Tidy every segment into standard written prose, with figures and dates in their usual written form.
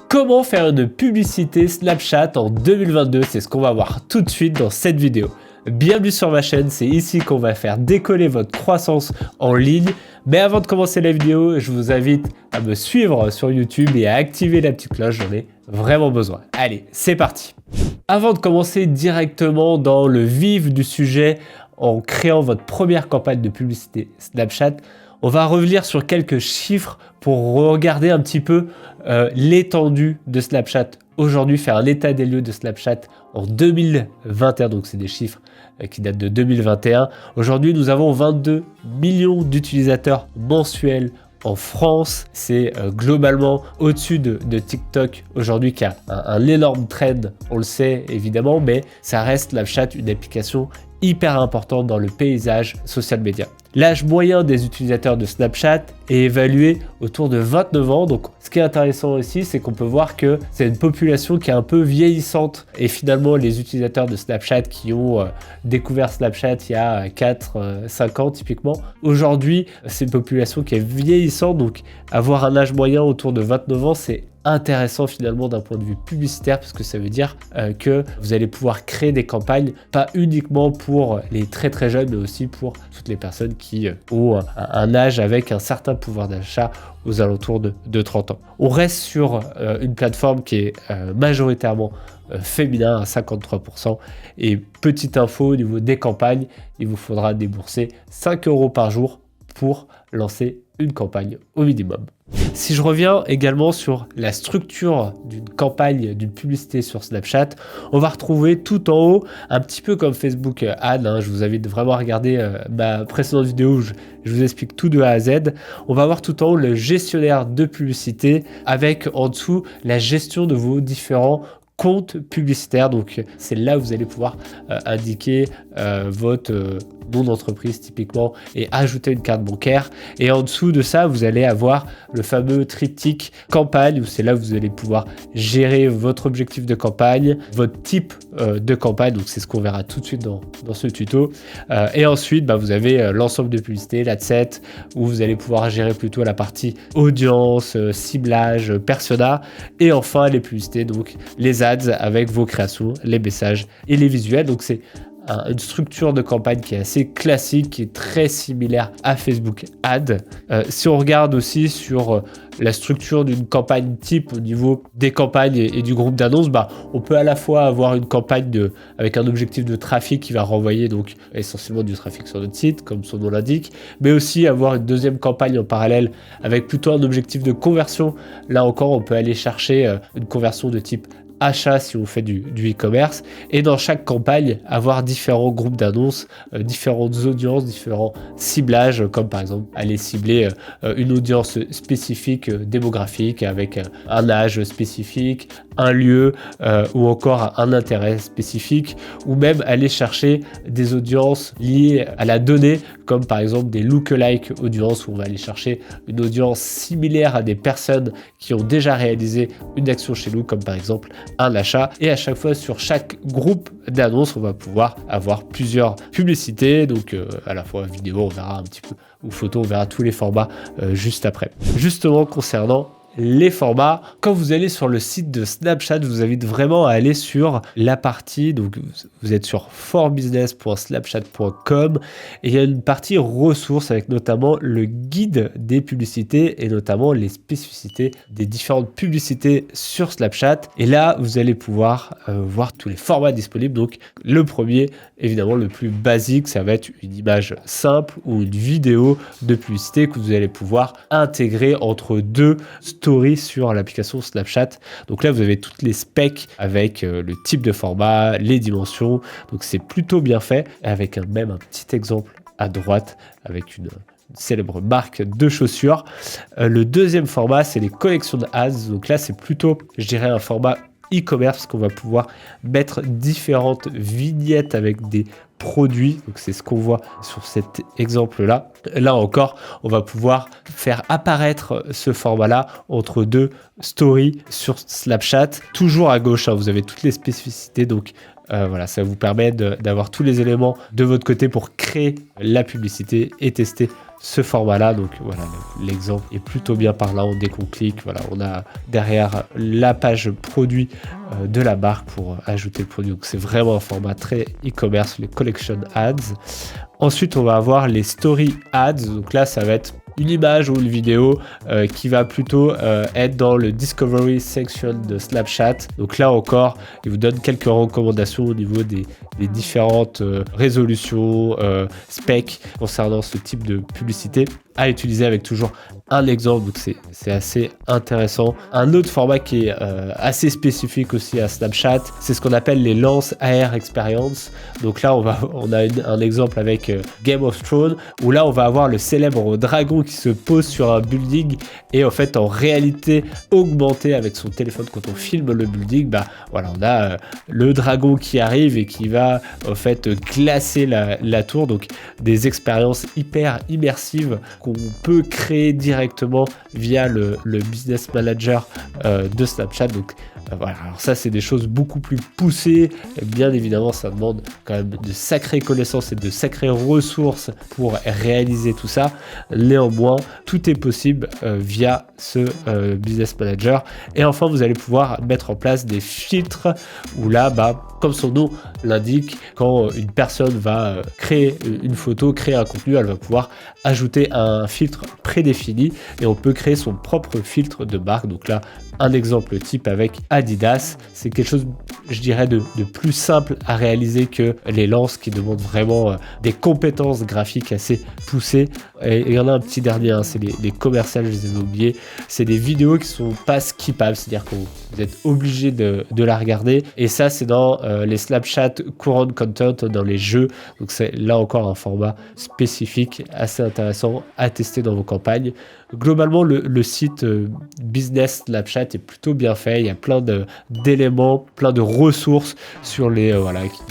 Comment faire une publicité Snapchat en 2022? C'est ce qu'on va voir tout de suite dans cette vidéo. Bienvenue sur ma chaîne, c'est ici qu'on va faire décoller votre croissance en ligne. Mais avant de commencer la vidéo, je vous invite à me suivre sur YouTube et à activer la petite cloche, j'en ai vraiment besoin. Allez, c'est parti. Avant de commencer directement dans le vif du sujet, en créant votre première campagne de publicité Snapchat, on va revenir sur quelques chiffres pour regarder un petit peu l'étendue de Snapchat aujourd'hui, faire un état des lieux de Snapchat en 2021, donc c'est des chiffres qui datent de 2021. Aujourd'hui, nous avons 22 millions d'utilisateurs mensuels en France. C'est globalement au-dessus de TikTok aujourd'hui qui a un énorme trend, on le sait évidemment, mais ça reste Snapchat une application hyper importante dans le paysage social media. L'âge moyen des utilisateurs de Snapchat est évalué autour de 29 ans. Donc, ce qui est intéressant aussi, c'est qu'on peut voir que c'est une population qui est un peu vieillissante. Et finalement, les utilisateurs de Snapchat qui ont découvert Snapchat il y a 4-5 ans typiquement, aujourd'hui, c'est une population qui est vieillissante. Donc, avoir un âge moyen autour de 29 ans, c'est intéressant finalement d'un point de vue publicitaire parce que ça veut dire que vous allez pouvoir créer des campagnes pas uniquement pour les très très jeunes mais aussi pour toutes les personnes qui ont un âge avec un certain pouvoir d'achat aux alentours de 30 ans. On reste sur une plateforme qui est majoritairement féminin à 53% et petite info au niveau des campagnes, il vous faudra débourser 5 € par jour pour lancer une campagne au minimum. Si je reviens également sur la structure d'une campagne, d'une publicité sur Snapchat, on va retrouver tout en haut, un petit peu comme Facebook Ads, je vous invite vraiment à regarder ma précédente vidéo où je vous explique tout de A à Z. On va voir tout en haut le gestionnaire de publicité avec en dessous la gestion de vos différents compte publicitaire. Donc c'est là où vous allez pouvoir indiquer votre nom d'entreprise typiquement et ajouter une carte bancaire, et en dessous de ça vous allez avoir le fameux triptyque campagne où c'est là où vous allez pouvoir gérer votre objectif de campagne, votre type de campagne, donc c'est ce qu'on verra tout de suite dans ce tuto, et ensuite vous avez l'ensemble de publicités, l'adset, où vous allez pouvoir gérer plutôt la partie audience, ciblage, persona, et enfin les publicités, donc les ads avec vos créations, les messages et les visuels. Donc c'est une structure de campagne qui est assez classique, qui est très similaire à Facebook Ads. Si on regarde aussi sur la structure d'une campagne type au niveau des campagnes et du groupe d'annonces, on peut à la fois avoir une campagne avec un objectif de trafic qui va renvoyer donc essentiellement du trafic sur notre site, comme son nom l'indique, mais aussi avoir une deuxième campagne en parallèle avec plutôt un objectif de conversion. Là encore, on peut aller chercher une conversion de type achat si on fait du e-commerce, et dans chaque campagne avoir différents groupes d'annonces, différentes audiences, différents ciblages, comme par exemple aller cibler une audience spécifique démographique avec un âge spécifique, un lieu ou encore un intérêt spécifique, ou même aller chercher des audiences liées à la donnée, comme par exemple des lookalike audiences où on va aller chercher une audience similaire à des personnes qui ont déjà réalisé une action chez nous, comme par exemple un achat. Et à chaque fois sur chaque groupe d'annonces on va pouvoir avoir plusieurs publicités, donc à la fois vidéo on verra un petit peu, ou photo on verra tous les formats juste après. Justement concernant les formats, quand vous allez sur le site de Snapchat, je vous invite vraiment à aller sur la partie, donc vous êtes sur forbusiness.snapchat.com et il y a une partie ressources avec notamment le guide des publicités et notamment les spécificités des différentes publicités sur Snapchat, et là vous allez pouvoir voir tous les formats disponibles. Donc le premier, évidemment le plus basique, ça va être une image simple ou une vidéo de publicité que vous allez pouvoir intégrer entre deux stories sur l'application Snapchat. Donc là vous avez toutes les specs avec le type de format, les dimensions, donc c'est plutôt bien fait, avec même un petit exemple à droite avec une célèbre marque de chaussures. Le deuxième format, c'est les collections de ads, donc là c'est plutôt, je dirais, un format e-commerce, parce qu'on va pouvoir mettre différentes vignettes avec des produits, donc c'est ce qu'on voit sur cet exemple là. Là encore, on va pouvoir faire apparaître ce format là entre deux stories sur Snapchat. Toujours à gauche, vous avez toutes les spécificités, donc Voilà, ça vous permet d'avoir tous les éléments de votre côté pour créer la publicité et tester ce format-là. Donc voilà, l'exemple est plutôt bien parlant. Dès qu'on clique, voilà, on a derrière la page produit de la marque pour ajouter le produit. Donc c'est vraiment un format très e-commerce, les collection ads. Ensuite, on va avoir les story ads. Donc là, ça va être une image ou une vidéo qui va plutôt être dans le Discovery section de Snapchat. Donc là encore, il vous donne quelques recommandations au niveau des différentes résolutions, specs concernant ce type de publicité à utiliser avec toujours un exemple. Donc c'est assez intéressant. Un autre format qui est assez spécifique aussi à Snapchat, c'est ce qu'on appelle les Lens AR Experience. Donc là, on a un exemple avec Game of Thrones, où là, on va avoir le célèbre dragon qui se pose sur un building et en fait, en réalité augmentée avec son téléphone quand on filme le building, bah voilà, on a le dragon qui arrive et qui va en fait glacer la tour. Donc des expériences hyper immersives qu'on peut créer directement via le business manager de Snapchat. Donc voilà, alors ça c'est des choses beaucoup plus poussées, et bien évidemment ça demande quand même de sacrées connaissances et de sacrées ressources pour réaliser tout ça. Néanmoins, tout est possible via ce business manager. Et enfin, vous allez pouvoir mettre en place des filtres où là, comme son nom l'indique, quand une personne va créer une photo, créer un contenu, elle va pouvoir ajouter un filtre prédéfini et on peut créer son propre filtre de marque. Donc là, un exemple type avec Adidas, c'est quelque chose, je dirais, de plus simple à réaliser que les Lens qui demandent vraiment des compétences graphiques assez poussées. Et il y en a un petit dernier, hein, c'est les commerciales, je les avais oubliés. C'est des vidéos qui sont pas skippables, c'est-à-dire que vous êtes obligé de la regarder. Et ça, c'est dans les Snapchat Current Content, dans les jeux. Donc c'est là encore un format spécifique, assez intéressant à tester dans vos campagnes. Globalement, le site Business Snapchat est plutôt bien fait. Il y a plein d'éléments, plein de ressources sur les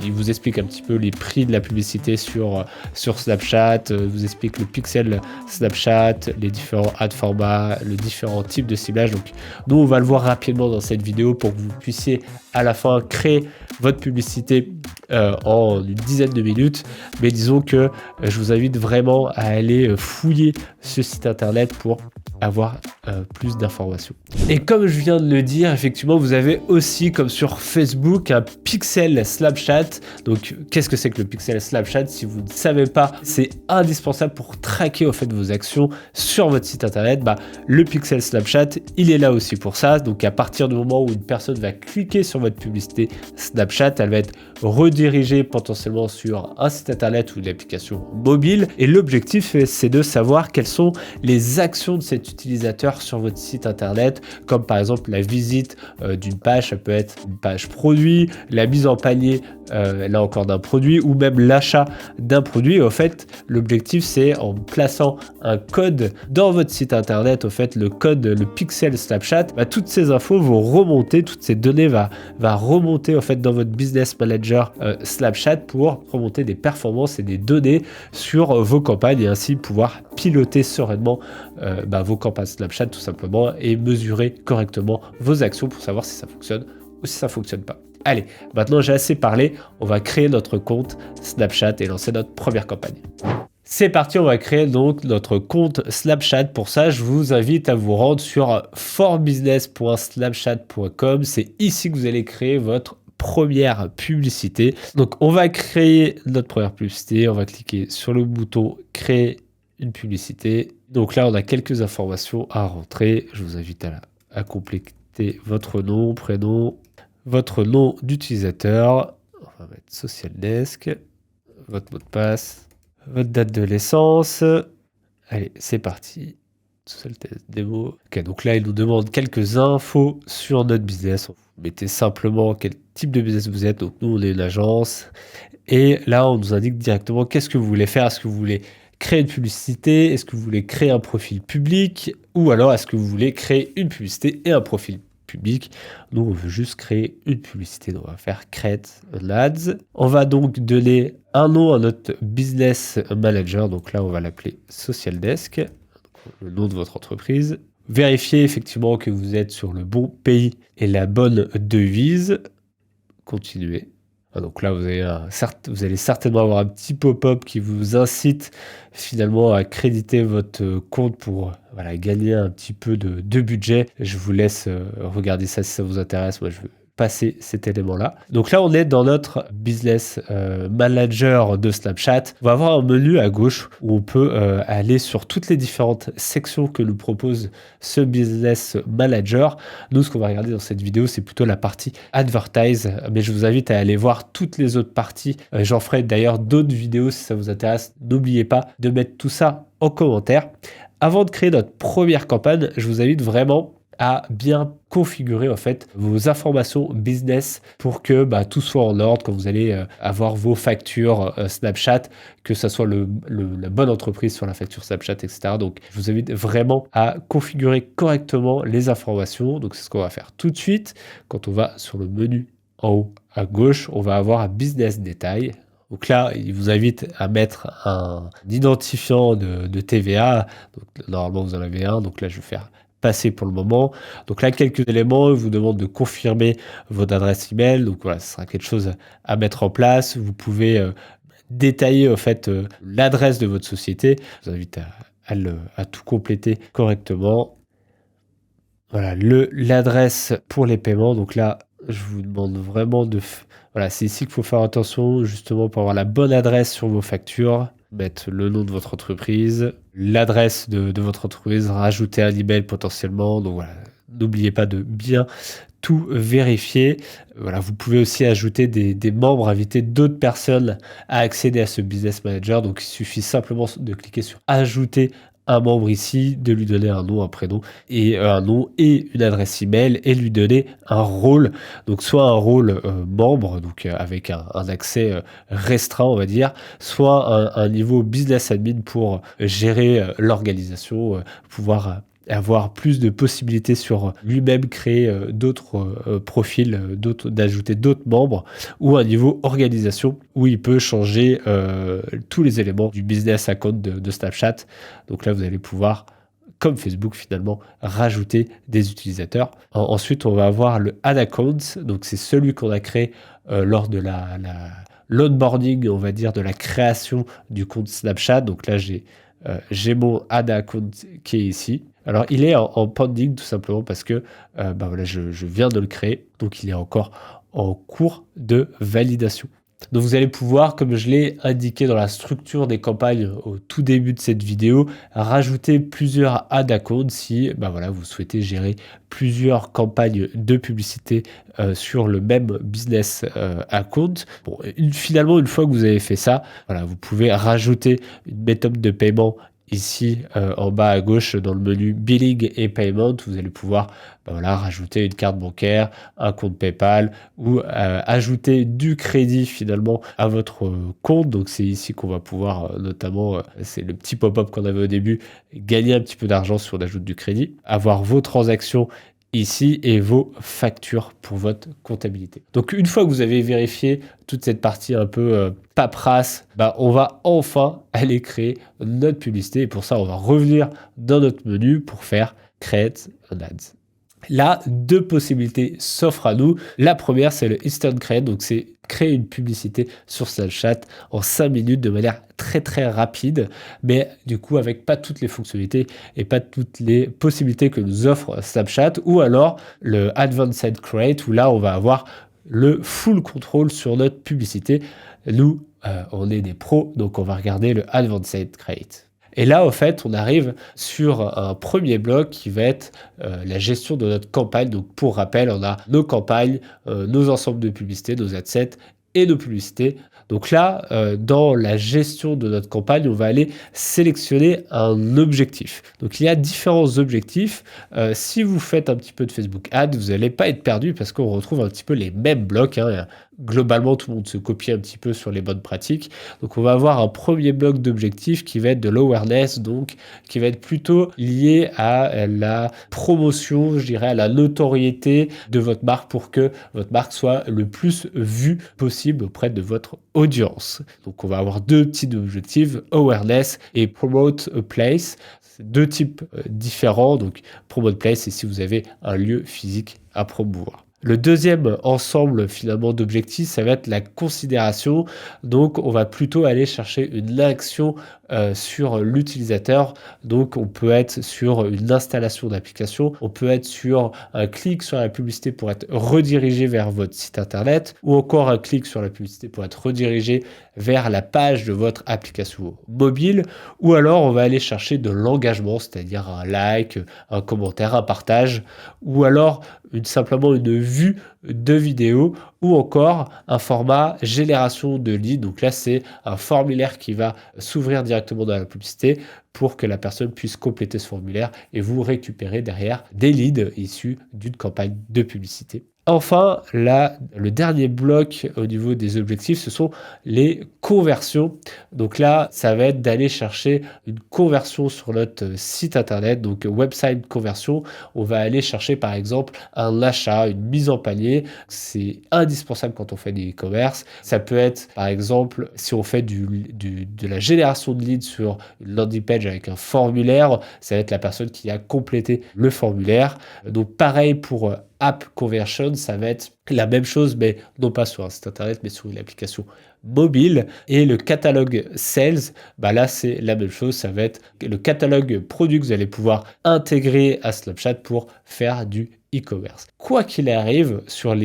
qui vous explique un petit peu les prix de la publicité sur Snapchat, vous explique le pixel Snapchat, les différents ad formats, les différents types de ciblage. Donc nous, on va le voir rapidement dans cette vidéo pour que vous puissiez à la fin créer votre publicité en une dizaine de minutes. Mais disons que je vous invite vraiment à aller fouiller ce site internet pour avoir plus d'informations. Et comme je viens de le dire, effectivement, vous avez aussi, comme sur Facebook, un pixel Snapchat. Donc, qu'est-ce que c'est que le pixel Snapchat? Si vous ne savez pas, c'est indispensable pour traquer en fait vos actions sur votre site internet. Le pixel Snapchat, il est là aussi pour ça. Donc, à partir du moment où une personne va cliquer sur votre publicité Snapchat, elle va être redirigée potentiellement sur un site internet ou une application mobile. Et l'objectif, c'est de savoir quelles sont les actions de cet utilisateur sur votre site internet, comme par exemple la visite d'une page, ça peut être une page produit, la mise en panier là encore d'un produit, ou même l'achat d'un produit. Et en fait, l'objectif, c'est en plaçant un code dans votre site internet, en fait, le code, le pixel Snapchat, toutes ces infos vont remonter, toutes ces données va remonter en fait dans votre business manager Snapchat pour remonter des performances et des données sur vos campagnes et ainsi pouvoir piloter sereinement vos campagnes Snapchat tout simplement et mesurer correctement vos actions pour savoir si ça fonctionne ou si ça fonctionne pas. Allez, maintenant j'ai assez parlé, on va créer notre compte Snapchat et lancer notre première campagne. C'est parti, on va créer donc notre compte Snapchat. Pour ça, je vous invite à vous rendre sur forbusiness.snapchat.com. C'est ici que vous allez créer votre première publicité. Donc, on va créer notre première publicité. On va cliquer sur le bouton créer une publicité. Donc là, on a quelques informations à rentrer. Je vous invite à compléter votre nom, prénom, votre nom d'utilisateur. On va mettre Social Desk, votre mot de passe, votre date de naissance. Allez, c'est parti. Social test démo. Ok, donc là, il nous demande quelques infos sur notre business. Vous mettez simplement quel type de business vous êtes. Donc nous, on est une agence. Et là, on nous indique directement qu'est-ce que vous voulez faire. Est-ce que vous voulez créer une publicité? Est-ce que vous voulez créer un profil public? Ou alors, est-ce que vous voulez créer une publicité et un profil public? Nous, on veut juste créer une publicité. Donc, on va faire create an ads. On va donc donner un nom à notre business manager. Donc là, on va l'appeler Social Desk, le nom de votre entreprise. Vérifiez effectivement que vous êtes sur le bon pays et la bonne devise. Continuez. Donc là, vous allez certainement avoir un petit pop-up qui vous incite finalement à créditer votre compte pour gagner un petit peu de budget. Je vous laisse regarder ça si ça vous intéresse. Moi, je veux passer cet élément-là. Donc là, on est dans notre business manager de Snapchat. On va avoir un menu à gauche où on peut aller sur toutes les différentes sections que nous propose ce business manager. Nous, ce qu'on va regarder dans cette vidéo, c'est plutôt la partie advertise, mais je vous invite à aller voir toutes les autres parties. J'en ferai d'ailleurs d'autres vidéos si ça vous intéresse. N'oubliez pas de mettre tout ça en commentaire. Avant de créer notre première campagne, je vous invite vraiment à bien configurer en fait vos informations business pour que tout soit en ordre quand vous allez avoir vos factures Snapchat, que ça soit la bonne entreprise sur la facture Snapchat, etc. Donc je vous invite vraiment à configurer correctement les informations. Donc c'est ce qu'on va faire tout de suite. Quand on va sur le menu en haut à gauche, on va avoir un business détail. Donc là, il vous invite à mettre un identifiant de TVA. Donc, normalement, vous en avez un. Donc là, je vais faire passer pour le moment. Donc là, quelques éléments. Il vous demande de confirmer votre adresse email. Donc voilà, ce sera quelque chose à mettre en place. Vous pouvez détailler en fait l'adresse de votre société. Je vous invite à tout compléter correctement. Voilà, l'adresse pour les paiements. Donc là, je vous demande vraiment voilà, c'est ici qu'il faut faire attention, justement, pour avoir la bonne adresse sur vos factures. Mettre le nom de votre entreprise, l'adresse de votre entreprise, rajouter un email potentiellement. Donc voilà, n'oubliez pas de bien tout vérifier. Voilà, vous pouvez aussi ajouter des membres, inviter d'autres personnes à accéder à ce business manager. Donc il suffit simplement de cliquer sur ajouter un membre ici, de lui donner un nom, un prénom et une adresse email et lui donner un rôle. Donc soit un rôle membre, donc avec un accès restreint, on va dire, soit un niveau business admin pour gérer l'organisation, pouvoir avoir plus de possibilités sur lui-même, créer d'autres profils, d'ajouter d'autres membres, ou un niveau organisation où il peut changer tous les éléments du business account de Snapchat. Donc là, vous allez pouvoir, comme Facebook finalement, rajouter des utilisateurs. Ensuite, on va avoir le Add Account, donc c'est celui qu'on a créé lors de l'onboarding, on va dire, de la création du compte Snapchat. Donc là, j'ai mon Add Account qui est ici. Alors, il est en pending tout simplement parce que voilà, je viens de le créer, donc il est encore en cours de validation. Donc, vous allez pouvoir, comme je l'ai indiqué dans la structure des campagnes au tout début de cette vidéo, rajouter plusieurs ad accounts si voilà, vous souhaitez gérer plusieurs campagnes de publicité sur le même business account. Bon, finalement, une fois que vous avez fait ça, voilà, vous pouvez rajouter une méthode de paiement. Ici, en bas à gauche, dans le menu Billing et Payment, vous allez pouvoir voilà, rajouter une carte bancaire, un compte PayPal ou ajouter du crédit finalement à votre compte. Donc c'est ici qu'on va pouvoir notamment, c'est le petit pop-up qu'on avait au début, gagner un petit peu d'argent si on ajoute du crédit, avoir vos transactions ici et vos factures pour votre comptabilité. Donc une fois que vous avez vérifié toute cette partie un peu paperasse, on va enfin aller créer notre publicité et pour ça on va revenir dans notre menu pour faire Create an Ads. Là, deux possibilités s'offrent à nous. La première, c'est le Instant Create, donc c'est créer une publicité sur Snapchat en 5 minutes de manière très très rapide, mais du coup avec pas toutes les fonctionnalités et pas toutes les possibilités que nous offre Snapchat, ou alors le Advanced Create, où là on va avoir le full control sur notre publicité. Nous, on est des pros, donc on va regarder le Advanced Create. Et là, au fait, on arrive sur un premier bloc qui va être la gestion de notre campagne. Donc, pour rappel, on a nos campagnes, nos ensembles de publicités, nos adsets et nos publicités. Donc là, dans la gestion de notre campagne, on va aller sélectionner un objectif. Donc, il y a différents objectifs. Si vous faites un petit peu de Facebook Ads, vous n'allez pas être perdu parce qu'on retrouve un petit peu les mêmes blocs, hein. Globalement, tout le monde se copie un petit peu sur les bonnes pratiques. Donc, on va avoir un premier bloc d'objectifs qui va être de l'awareness, donc qui va être plutôt lié à la promotion, je dirais, à la notoriété de votre marque pour que votre marque soit le plus vue possible auprès de votre audience. Donc, on va avoir deux petits objectifs, awareness et promote a place. Deux types différents. Donc, promote place, c'est si vous avez un lieu physique à promouvoir. Le deuxième ensemble finalement d'objectifs, ça va être la considération. Donc on va plutôt aller chercher une action sur l'utilisateur. Donc on peut être sur une installation d'application, on peut être sur un clic sur la publicité pour être redirigé vers votre site internet, ou encore un clic sur la publicité pour être redirigé vers la page de votre application mobile, ou alors on va aller chercher de l'engagement, c'est-à-dire un like, un commentaire, un partage, ou alors simplement une vue de vidéo, ou encore un format génération de leads. Donc là, c'est un formulaire qui va s'ouvrir directement dans la publicité pour que la personne puisse compléter ce formulaire et vous récupérer derrière des leads issus d'une campagne de publicité. Enfin, là, le dernier bloc au niveau des objectifs, ce sont les conversions. Donc là, ça va être d'aller chercher une conversion sur notre site internet, donc website conversion. On va aller chercher par exemple un achat, une mise en panier. C'est indispensable quand on fait du e-commerce. Ça peut être par exemple si on fait de la génération de leads sur une landing page avec un formulaire, ça va être la personne qui a complété le formulaire. Donc pareil pour App Conversion, ça va être la même chose, mais non pas sur un site internet, mais sur une application mobile. Et le catalogue Sales, là c'est la même chose, ça va être le catalogue produit que vous allez pouvoir intégrer à Snapchat pour faire du e-commerce. Quoi qu'il arrive, sur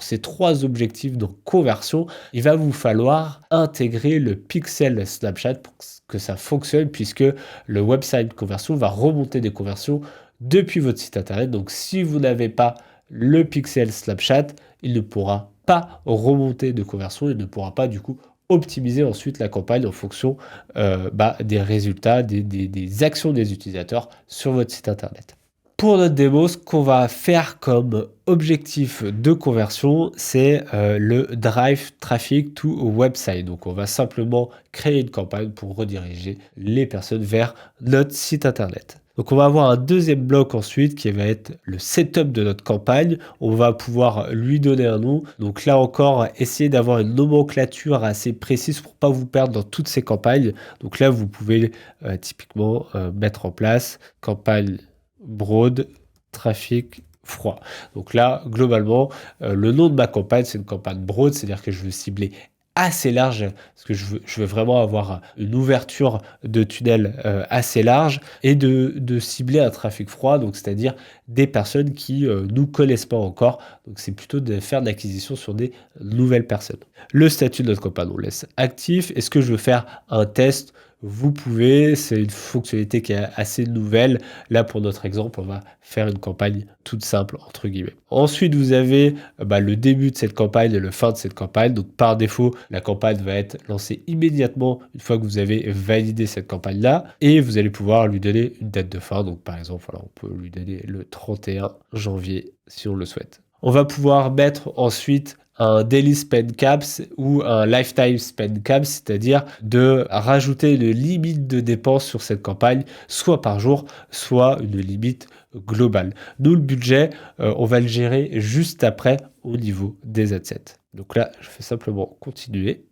ces trois objectifs de conversion, il va vous falloir intégrer le pixel Snapchat pour que ça fonctionne, puisque le website conversion va remonter des conversions depuis votre site internet. Donc si vous n'avez pas le pixel Snapchat, il ne pourra pas remonter de conversion, il ne pourra pas du coup optimiser ensuite la campagne en fonction des résultats, des actions des utilisateurs sur votre site internet. Pour notre démo, ce qu'on va faire comme objectif de conversion, c'est le Drive Traffic to Website. Donc on va simplement créer une campagne pour rediriger les personnes vers notre site internet. Donc on va avoir un deuxième bloc ensuite qui va être le setup de notre campagne. On va pouvoir lui donner un nom. Donc là encore, essayez d'avoir une nomenclature assez précise pour pas vous perdre dans toutes ces campagnes. Donc là, vous pouvez typiquement mettre en place campagne broad, trafic froid. Donc là, globalement, le nom de ma campagne, c'est une campagne broad, c'est-à-dire que je veux cibler assez large, parce que je veux vraiment avoir une ouverture de tunnel assez large, et de cibler un trafic froid, donc c'est-à-dire des personnes qui nous connaissent pas encore. Donc c'est plutôt de faire de l'acquisition sur des nouvelles personnes. Le statut de notre campagne, on laisse actif. Est-ce que je veux faire un test ? Vous pouvez, c'est une fonctionnalité qui est assez nouvelle. Là, pour notre exemple, on va faire une campagne toute simple, entre guillemets. Ensuite, vous avez le début de cette campagne et le fin de cette campagne. Donc, par défaut, la campagne va être lancée immédiatement une fois que vous avez validé cette campagne-là. Et vous allez pouvoir lui donner une date de fin. Donc, par exemple, voilà, on peut lui donner le 31 janvier si on le souhaite. On va pouvoir mettre ensuite un daily spend caps ou un lifetime spend caps, c'est-à-dire de rajouter une limite de dépenses sur cette campagne, soit par jour, soit une limite globale. Nous, le budget, on va le gérer juste après au niveau des adsets. Donc là, je fais simplement continuer.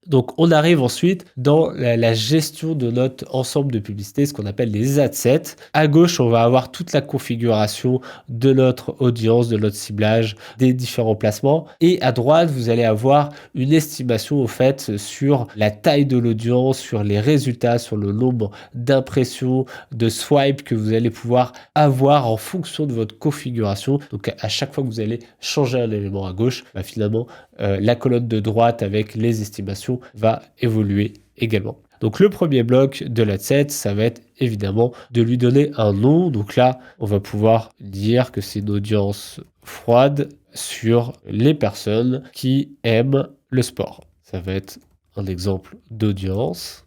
Donc, on arrive ensuite dans la gestion de notre ensemble de publicités, ce qu'on appelle les adsets. À gauche, on va avoir toute la configuration de notre audience, de notre ciblage, des différents placements. Et à droite, vous allez avoir une estimation au fait sur la taille de l'audience, sur les résultats, sur le nombre d'impressions, de swipes que vous allez pouvoir avoir en fonction de votre configuration. Donc, à chaque fois que vous allez changer un élément à gauche, finalement, la colonne de droite avec les estimations va évoluer également. Donc le premier bloc de l'adset, ça va être évidemment de lui donner un nom. Donc là, on va pouvoir dire que c'est une audience froide sur les personnes qui aiment le sport. Ça va être un exemple d'audience.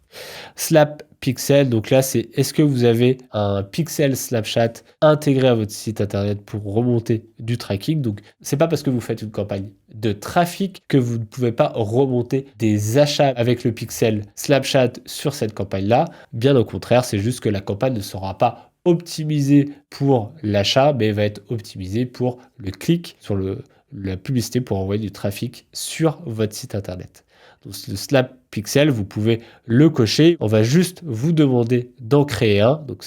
Snap Pixel, donc là c'est est-ce que vous avez un pixel Snapchat intégré à votre site internet pour remonter du tracking. Donc c'est pas parce que vous faites une campagne de trafic que vous ne pouvez pas remonter des achats avec le pixel Snapchat sur cette campagne là. Bien au contraire, c'est juste que la campagne ne sera pas optimisée pour l'achat, mais va être optimisée pour le clic sur la publicité pour envoyer du trafic sur votre site internet. Donc le Snap Pixel, vous pouvez le cocher. On va juste vous demander d'en créer un. Donc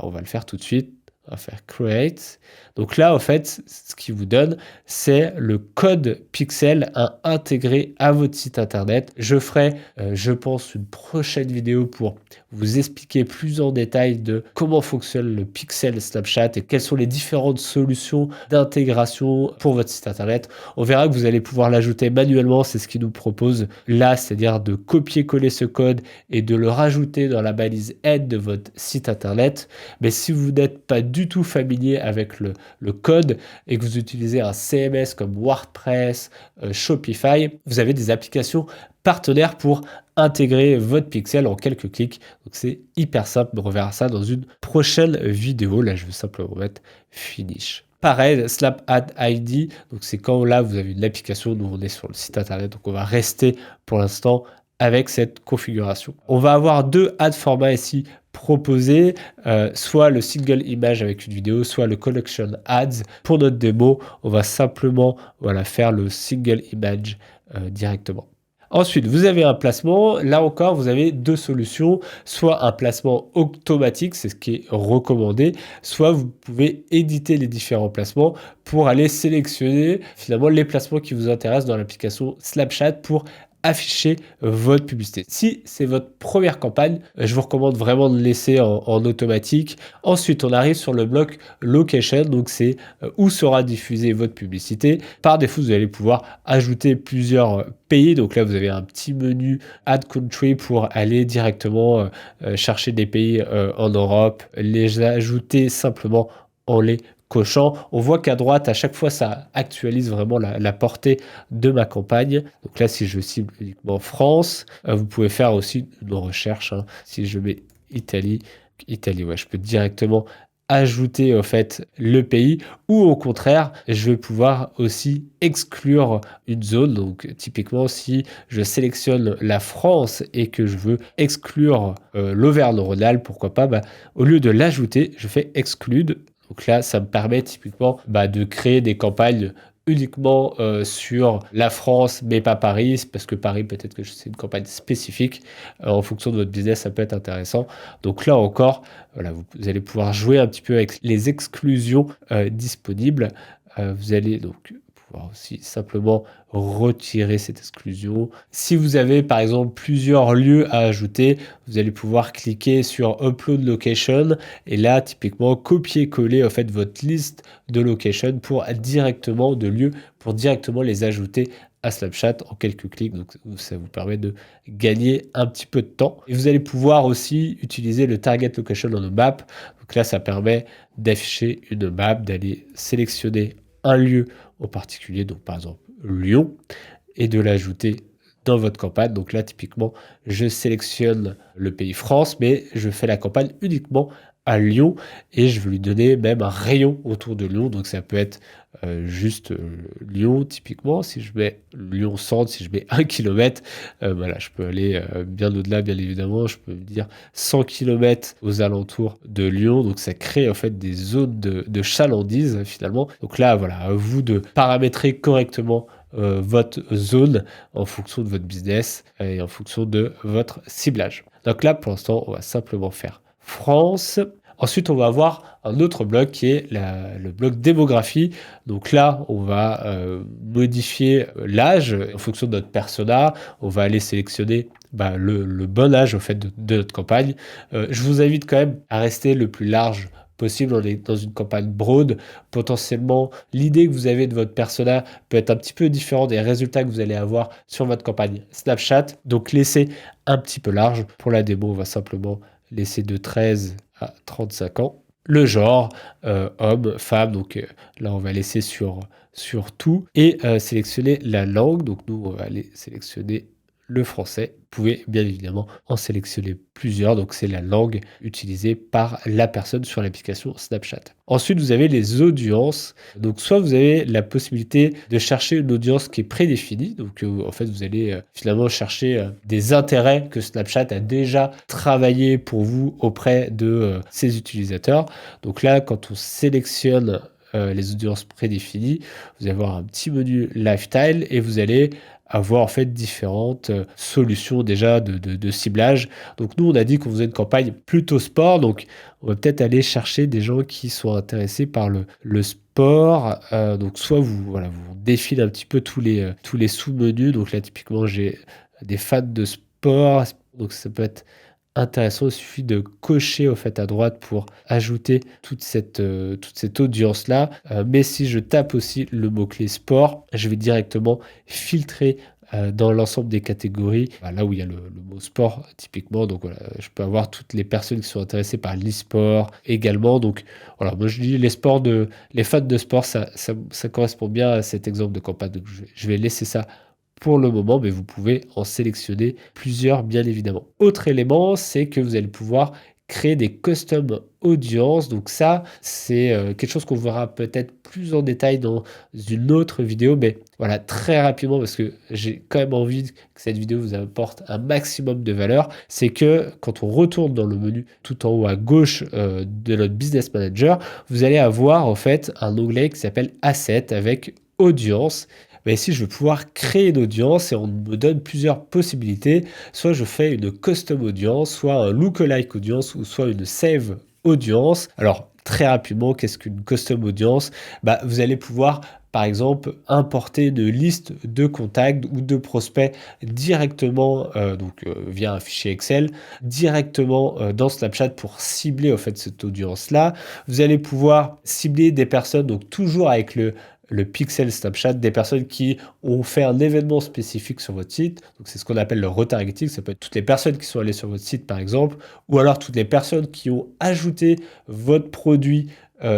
on va le faire tout de suite. On va faire create. Donc là, en fait, ce qu'il vous donne, c'est le code pixel à intégrer à votre site internet. Je ferai, je pense, une prochaine vidéo pour vous expliquer plus en détail de comment fonctionne le pixel Snapchat et quelles sont les différentes solutions d'intégration pour votre site internet. On verra que vous allez pouvoir l'ajouter manuellement, c'est ce qu'il nous propose là, c'est-à-dire de copier-coller ce code et de le rajouter dans la balise aide de votre site internet. Mais si vous n'êtes pas du tout familier avec le code et que vous utilisez un CMS comme WordPress, Shopify, vous avez des applications partenaires pour intégrer votre pixel en quelques clics. Donc c'est hyper simple, on reverra ça dans une prochaine vidéo. Là, je vais simplement mettre finish. Pareil, Snap Ad ID, donc c'est quand là vous avez une application, nous on est sur le site internet, donc on va rester pour l'instant avec cette configuration. On va avoir deux ad formats ici proposés, soit le single image avec une vidéo, soit le collection ads. Pour notre démo, on va simplement faire le single image directement. Ensuite, vous avez un placement. Là encore, vous avez deux solutions. Soit un placement automatique, c'est ce qui est recommandé. Soit vous pouvez éditer les différents placements pour aller sélectionner finalement les placements qui vous intéressent dans l'application Snapchat pour afficher votre publicité. Si c'est votre première campagne, je vous recommande vraiment de laisser en automatique. Ensuite, on arrive sur le bloc location, donc c'est où sera diffusée votre publicité. Par défaut, vous allez pouvoir ajouter plusieurs pays. Donc là, vous avez un petit menu Add Country pour aller directement chercher des pays en Europe, les ajouter simplement en les cochant. On voit qu'à droite, à chaque fois, ça actualise vraiment la portée de ma campagne. Donc là, si je cible uniquement France, vous pouvez faire aussi une recherche. Si je mets Italie, je peux directement ajouter en fait le pays, ou au contraire je vais pouvoir aussi exclure une zone. Donc typiquement si je sélectionne la France et que je veux exclure l'Auvergne-Rhône-Alpes, pourquoi pas, au lieu de l'ajouter, je fais exclude. Donc là, ça me permet typiquement de créer des campagnes uniquement sur la France, mais pas Paris, parce que Paris, peut-être que c'est une campagne spécifique. En fonction de votre business, ça peut être intéressant. Donc là encore, vous allez pouvoir jouer un petit peu avec les exclusions disponibles. Vous allez donc pouvoir aussi simplement retirer cette exclusion. Si vous avez par exemple plusieurs lieux à ajouter, vous allez pouvoir cliquer sur Upload Location et là typiquement copier-coller en fait votre liste de location pour directement les ajouter à Snapchat en quelques clics. Donc ça vous permet de gagner un petit peu de temps. Et vous allez pouvoir aussi utiliser le Target Location dans nos maps. Donc là, ça permet d'afficher une map, d'aller sélectionner un lieu en particulier, donc par exemple Lyon, et de l'ajouter dans votre campagne. Donc là, typiquement, je sélectionne le pays France, mais je fais la campagne uniquement à Lyon et je veux lui donner même un rayon autour de Lyon. Donc ça peut être juste Lyon typiquement. Si je mets Lyon centre, si je mets 1 km, je peux aller bien au-delà, bien évidemment. Je peux dire 100 km aux alentours de Lyon. Donc ça crée en fait des zones de chalandise finalement. Donc là, à vous de paramétrer correctement votre zone en fonction de votre business et en fonction de votre ciblage. Donc là, pour l'instant, on va simplement faire France. Ensuite, on va avoir un autre bloc qui est le bloc démographie. Donc là, on va modifier l'âge en fonction de notre persona. On va aller sélectionner le bon âge au fait de notre campagne. Je vous invite quand même à rester le plus large possible. On est dans une campagne broad. Potentiellement, l'idée que vous avez de votre persona peut être un petit peu différente des résultats que vous allez avoir sur votre campagne Snapchat. Donc, laissez un petit peu large. Pour la démo, on va simplement laisser de 13 à 35 ans. Le genre, homme, femme. Donc là, on va laisser sur tout et sélectionner la langue. Donc, nous, on va aller sélectionner le français. Vous pouvez bien évidemment en sélectionner plusieurs, donc c'est la langue utilisée par la personne sur l'application Snapchat. Ensuite, vous avez les audiences. Donc soit vous avez la possibilité de chercher une audience qui est prédéfinie, donc en fait vous allez finalement chercher des intérêts que Snapchat a déjà travaillé pour vous auprès de ses utilisateurs. Donc là, quand on sélectionne les audiences prédéfinies, vous allez avoir un petit menu lifestyle et vous allez avoir en fait différentes solutions déjà de ciblage. Donc nous, on a dit qu'on faisait une campagne plutôt sport, donc on va peut-être aller chercher des gens qui sont intéressés par le sport. Donc soit vous défilez un petit peu tous les sous-menus. Donc là, typiquement, j'ai des fans de sport, donc ça peut être intéressant. Il suffit de cocher au fait à droite pour ajouter toute cette audience-là. Mais si je tape aussi le mot-clé sport, je vais directement filtrer dans l'ensemble des catégories, là où il y a le mot sport typiquement. Donc voilà, je peux avoir toutes les personnes qui sont intéressées par l'e-sport également. Donc voilà, moi je dis les fans de sport, ça correspond bien à cet exemple de campagne. Donc je vais laisser ça pour le moment, mais vous pouvez en sélectionner plusieurs, bien évidemment. Autre élément, c'est que vous allez pouvoir créer des custom audiences. Donc ça, c'est quelque chose qu'on verra peut-être plus en détail dans une autre vidéo, mais voilà, très rapidement, parce que j'ai quand même envie que cette vidéo vous apporte un maximum de valeur, c'est que quand on retourne dans le menu tout en haut à gauche de notre Business Manager, vous allez avoir en fait un onglet qui s'appelle Asset avec Audience. Mais ici, je vais pouvoir créer une audience et on me donne plusieurs possibilités. Soit je fais une custom audience, soit un lookalike audience ou soit une save audience. Alors, très rapidement, qu'est-ce qu'une custom audience? Vous allez pouvoir, par exemple, importer une liste de contacts ou de prospects directement, via un fichier Excel, directement dans Snapchat pour cibler en fait cette audience-là. Vous allez pouvoir cibler des personnes, donc toujours avec le pixel Snapchat, des personnes qui ont fait un événement spécifique sur votre site. Donc c'est ce qu'on appelle le retargeting. Ça peut être toutes les personnes qui sont allées sur votre site par exemple, ou alors toutes les personnes qui ont ajouté votre produit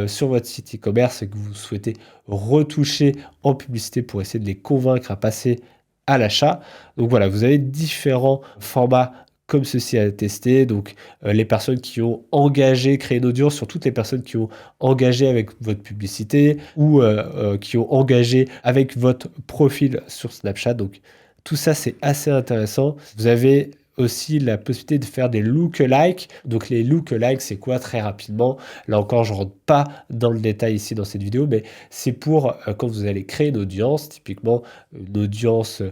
sur votre site e-commerce et que vous souhaitez retoucher en publicité pour essayer de les convaincre à passer à l'achat. Donc voilà, vous avez différents formats comme ceci à tester. Donc les personnes qui ont engagé, créé une audience sur toutes les personnes qui ont engagé avec votre publicité ou qui ont engagé avec votre profil sur Snapchat. Donc tout ça, c'est assez intéressant. Vous avez aussi la possibilité de faire des lookalikes. Donc les lookalikes, c'est quoi très rapidement? Là encore, je ne rentre pas dans le détail ici dans cette vidéo, mais c'est pour quand vous allez créer une audience, typiquement une audience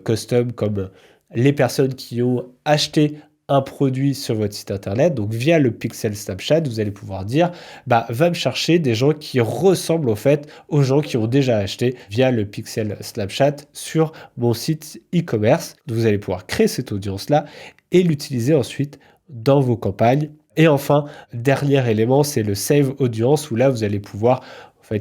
custom comme les personnes qui ont acheté un produit sur votre site internet. Donc via le pixel Snapchat, vous allez pouvoir dire va me chercher des gens qui ressemblent au fait aux gens qui ont déjà acheté via le pixel Snapchat sur mon site e-commerce. Vous allez pouvoir créer cette audience-là et l'utiliser ensuite dans vos campagnes. Et enfin, dernier élément, c'est le Save Audience où là, vous allez pouvoir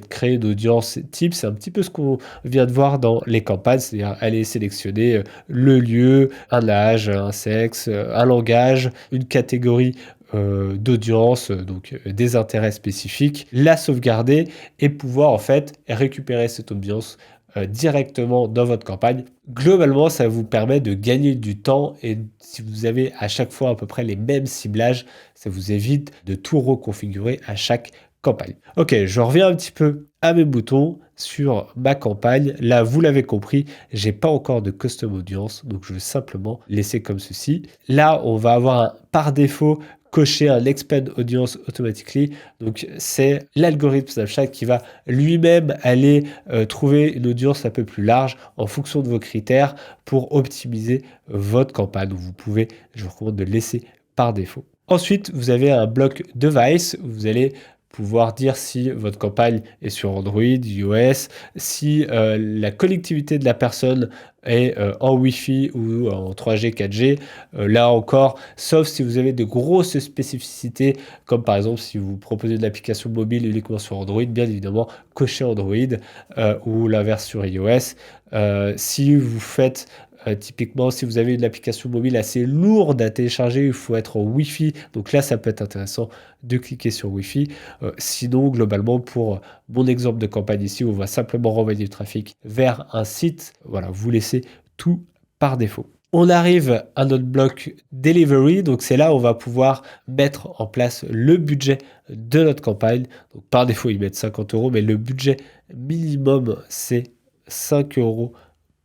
créer une audience type. C'est un petit peu ce qu'on vient de voir dans les campagnes, c'est-à-dire aller sélectionner le lieu, un âge, un sexe, un langage, une catégorie d'audience, donc des intérêts spécifiques, la sauvegarder et pouvoir en fait récupérer cette audience directement dans votre campagne. Globalement, ça vous permet de gagner du temps et si vous avez à chaque fois à peu près les mêmes ciblages, ça vous évite de tout reconfigurer à chaque campagne. Ok, je reviens un petit peu à mes boutons sur ma campagne. Là, vous l'avez compris, j'ai pas encore de custom audience, donc je vais simplement laisser comme ceci. Là, on va avoir par défaut cocher un expand audience automatically. Donc c'est l'algorithme Snapchat qui va lui-même aller trouver une audience un peu plus large en fonction de vos critères pour optimiser votre campagne. Donc vous pouvez, je vous recommande de laisser par défaut. Ensuite, vous avez un bloc device où vous allez pouvoir dire si votre campagne est sur Android, iOS, si la connectivité de la personne est en Wi-Fi ou en 3G, 4G. Là encore, sauf si vous avez de grosses spécificités, comme par exemple si vous proposez de l'application mobile uniquement sur Android, bien évidemment, cochez Android ou l'inverse sur iOS. Si vous faites typiquement, si vous avez une application mobile assez lourde à télécharger, il faut être en Wi-Fi. Donc là, ça peut être intéressant de cliquer sur Wi-Fi. Sinon, globalement, pour mon exemple de campagne ici, on va simplement renvoyer du trafic vers un site. Voilà, vous laissez tout par défaut. On arrive à notre bloc Delivery, donc c'est là où on va pouvoir mettre en place le budget de notre campagne. Donc par défaut, ils mettent 50 €, mais le budget minimum, c'est 5 €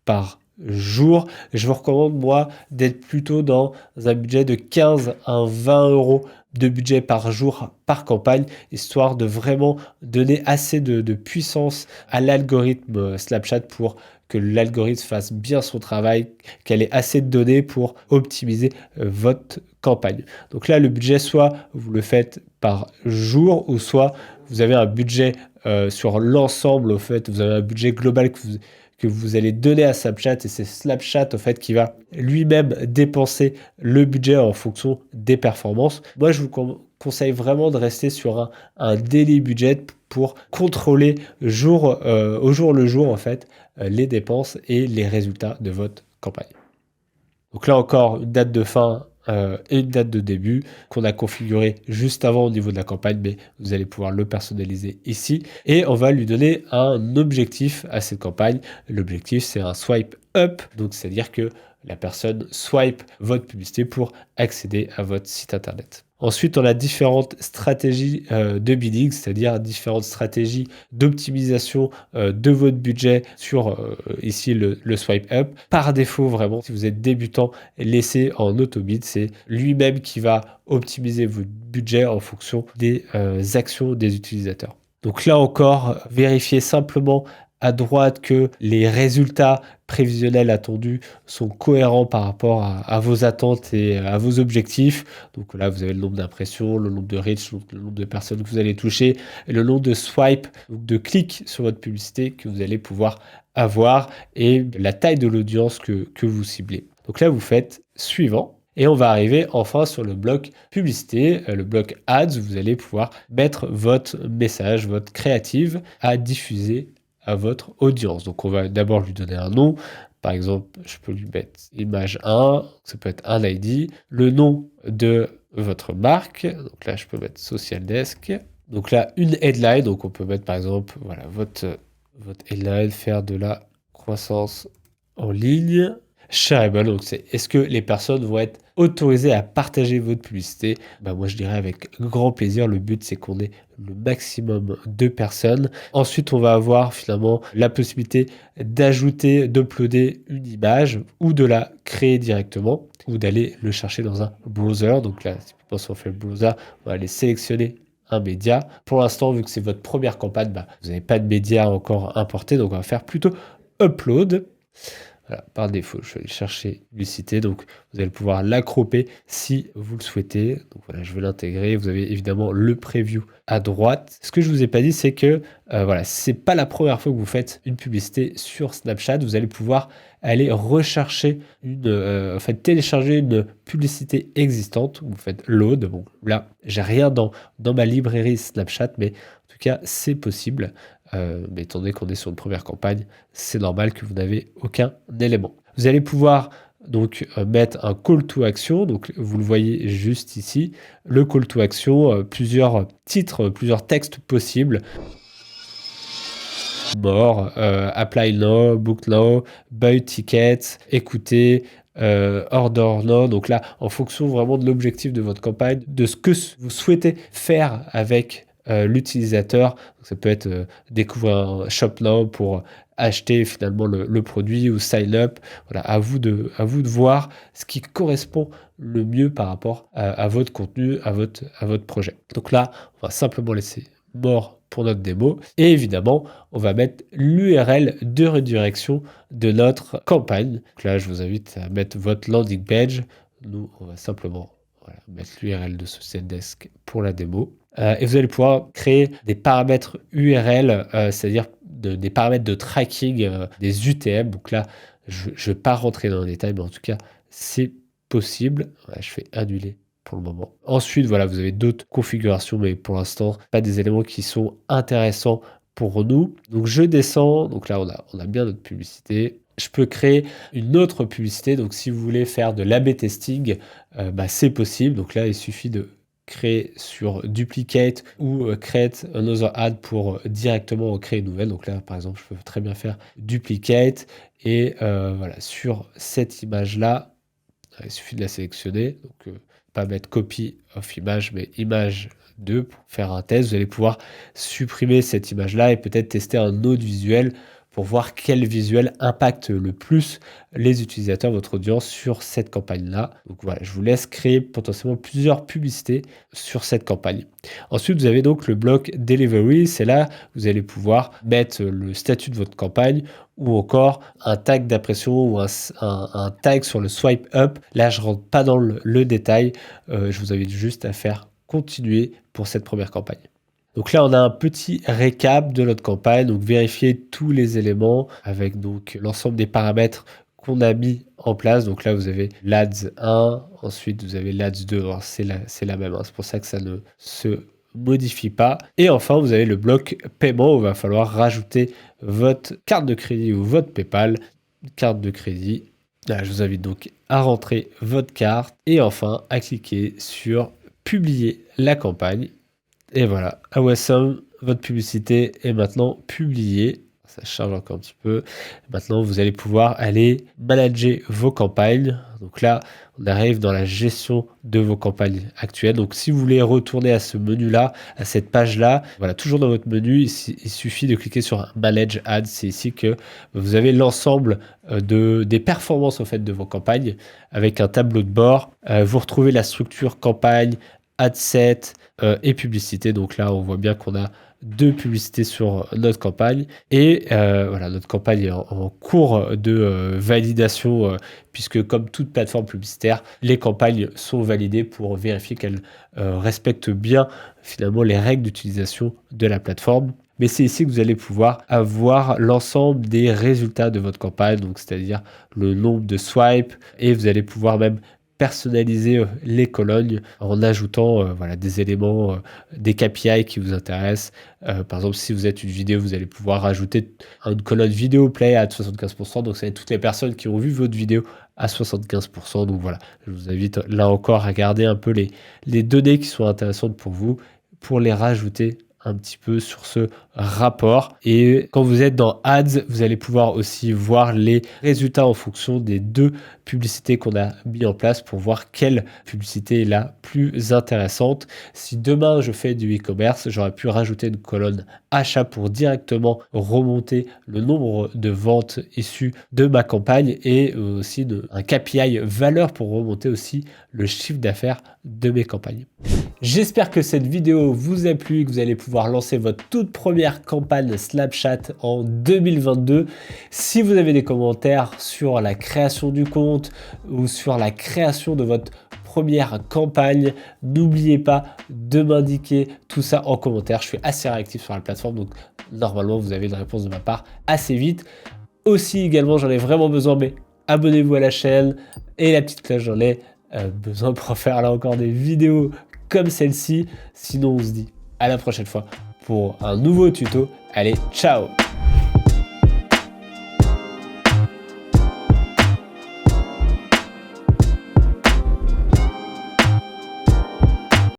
par jour. Je vous recommande, moi, d'être plutôt dans un budget de 15 à 20 euros de budget par jour, par campagne, histoire de vraiment donner assez de puissance à l'algorithme Snapchat pour que l'algorithme fasse bien son travail, qu'elle ait assez de données pour optimiser votre campagne. Donc là, le budget, soit vous le faites par jour, ou soit vous avez un budget sur l'ensemble, au fait, vous avez un budget global que vous allez donner à Snapchat, et c'est Snapchat au fait qui va lui-même dépenser le budget en fonction des performances. Moi, je vous conseille vraiment de rester sur un daily budget pour contrôler au jour le jour en fait les dépenses et les résultats de votre campagne. Donc là encore, une date de fin et une date de début qu'on a configuré juste avant au niveau de la campagne, mais vous allez pouvoir le personnaliser ici. Et on va lui donner un objectif à cette campagne. L'objectif, c'est un swipe up, donc c'est-à-dire que la personne swipe votre publicité pour accéder à votre site internet. Ensuite, on a différentes stratégies de bidding, c'est-à-dire différentes stratégies d'optimisation de votre budget sur ici le swipe up. Par défaut, vraiment, si vous êtes débutant, laissez en auto-bid. C'est lui-même qui va optimiser votre budget en fonction des actions des utilisateurs. Donc là encore, vérifiez simplement à droite que les résultats prévisionnels attendus sont cohérents par rapport à vos attentes et à vos objectifs. Donc là, vous avez le nombre d'impressions, le nombre de reach, le nombre de personnes que vous allez toucher, et le nombre de swipes, donc de clics sur votre publicité que vous allez pouvoir avoir, et la taille de l'audience que vous ciblez. Donc là, vous faites suivant. Et on va arriver enfin sur le bloc publicité, le bloc ads. Vous allez pouvoir mettre votre message, votre créative à diffuser à votre audience. Donc on va d'abord lui donner un nom. Par exemple, je peux lui mettre image 1, ça peut être un ID, le nom de votre marque. Donc là, je peux mettre Social Desk. Donc là, une headline. Donc on peut mettre par exemple, voilà, votre headline, faire de la croissance en ligne. Shareable, donc c'est est-ce que les personnes vont être autorisées à partager votre publicité? Moi je dirais avec grand plaisir. Le but c'est qu'on ait le maximum de personnes. Ensuite on va avoir finalement la possibilité d'ajouter, d'uploader une image ou de la créer directement ou d'aller le chercher dans un browser. Donc là si on fait le browser, on va aller sélectionner un média. Pour l'instant, vu que c'est votre première campagne, vous n'avez pas de média encore importé, donc on va faire plutôt upload. Voilà, par défaut, je vais aller chercher publicité, donc vous allez pouvoir l'accroper si vous le souhaitez. Donc voilà, je vais l'intégrer. Vous avez évidemment le preview à droite. Ce que je vous ai pas dit, c'est que voilà, c'est pas la première fois que vous faites une publicité sur Snapchat. Vous allez pouvoir aller rechercher télécharger une publicité existante. Vous faites load. Bon, là, j'ai rien dans ma librairie Snapchat, mais en tout cas, c'est possible. Mais étant donné qu'on est sur une première campagne, c'est normal que vous n'avez aucun élément. Vous allez pouvoir donc mettre un call to action, donc vous le voyez juste ici, le call to action, plusieurs titres, plusieurs textes possibles. More, apply now, book now, buy ticket, écoutez, order now. Donc là, en fonction vraiment de l'objectif de votre campagne, de ce que vous souhaitez faire avec l'utilisateur. Ça peut être découvrir un shop now pour acheter finalement le produit ou sign up. Voilà, à vous de voir ce qui correspond le mieux par rapport à votre contenu, à votre projet. Donc là, on va simplement laisser mort pour notre démo. Et évidemment, on va mettre l'URL de redirection de notre campagne. Donc là, je vous invite à mettre votre landing page. Nous, on va simplement mettre l'URL de Social Desk pour la démo. Et vous allez pouvoir créer des paramètres URL, c'est-à-dire des paramètres de tracking, des UTM. Donc là, je ne vais pas rentrer dans les détails, mais en tout cas, c'est possible. Je fais annuler pour le moment. Ensuite, voilà, vous avez d'autres configurations, mais pour l'instant, pas des éléments qui sont intéressants pour nous. Donc je descends. Donc là, on a bien notre publicité. Je peux créer une autre publicité. Donc si vous voulez faire de l'A/B testing, c'est possible. Donc là, il suffit de créer sur duplicate ou create another ad pour directement créer une nouvelle. Donc là, par exemple, je peux très bien faire duplicate et voilà, sur cette image-là, il suffit de la sélectionner. Donc, pas mettre copy of image, mais image 2 pour faire un test. Vous allez pouvoir supprimer cette image-là et peut-être tester un autre visuel pour voir quel visuel impacte le plus les utilisateurs, votre audience sur cette campagne-là. Donc voilà, je vous laisse créer potentiellement plusieurs publicités sur cette campagne. Ensuite, vous avez donc le bloc Delivery. C'est là où vous allez pouvoir mettre le statut de votre campagne ou encore un tag d'impression ou un tag sur le swipe up. Là, je ne rentre pas dans le détail. Je vous invite juste à faire continuer pour cette première campagne. Donc là, on a un petit récap de notre campagne. Donc vérifier tous les éléments avec donc l'ensemble des paramètres qu'on a mis en place. Donc là, vous avez l'Ads 1, ensuite vous avez l'Ads 2. Alors, c'est la même, hein. C'est pour ça que ça ne se modifie pas. Et enfin, vous avez le bloc paiement où il va falloir rajouter votre carte de crédit ou votre PayPal. Carte de crédit. Là, je vous invite donc à rentrer votre carte et enfin à cliquer sur publier la campagne. Et voilà, Awesome, votre publicité est maintenant publiée. Ça charge encore un petit peu. Maintenant, vous allez pouvoir aller manager vos campagnes. Donc là, on arrive dans la gestion de vos campagnes actuelles. Donc si vous voulez retourner à ce menu-là, à cette page-là, voilà, toujours dans votre menu, il suffit de cliquer sur Manage Ads. C'est ici que vous avez l'ensemble des performances en fait, de vos campagnes avec un tableau de bord. Vous retrouvez la structure campagne, ad set et publicité. Donc là, on voit bien qu'on a 2 publicités sur notre campagne et voilà, notre campagne est en cours de validation puisque comme toute plateforme publicitaire, les campagnes sont validées pour vérifier qu'elles respectent bien finalement les règles d'utilisation de la plateforme. Mais c'est ici que vous allez pouvoir avoir l'ensemble des résultats de votre campagne, donc c'est-à-dire le nombre de swipes et vous allez pouvoir même personnaliser les colonnes en ajoutant voilà, des éléments, des KPI qui vous intéressent. Par exemple, si vous êtes une vidéo, vous allez pouvoir rajouter une colonne vidéo play à 75%. Donc, ça va être toutes les personnes qui ont vu votre vidéo à 75%. Donc voilà, je vous invite là encore à garder un peu les données qui sont intéressantes pour vous, pour les rajouter un petit peu sur ce rapport. Et quand vous êtes dans Ads, vous allez pouvoir aussi voir les résultats en fonction des 2 publicités qu'on a mis en place pour voir quelle publicité est la plus intéressante. Si demain je fais du e-commerce, j'aurais pu rajouter une colonne achat pour directement remonter le nombre de ventes issues de ma campagne et aussi un KPI valeur pour remonter aussi le chiffre d'affaires de mes campagnes. J'espère que cette vidéo vous a plu et que vous allez pouvoir lancer votre toute première campagne Snapchat en 2022. Si vous avez des commentaires sur la création du compte ou sur la création de votre première campagne, n'oubliez pas de m'indiquer tout ça en commentaire. Je suis assez réactif sur la plateforme, donc normalement vous avez une réponse de ma part assez vite. Aussi également, j'en ai vraiment besoin, mais abonnez-vous à la chaîne et la petite cloche, j'en ai besoin pour faire là encore des vidéos comme celle-ci. Sinon, on se dit à la prochaine fois pour un nouveau tuto. Allez, ciao!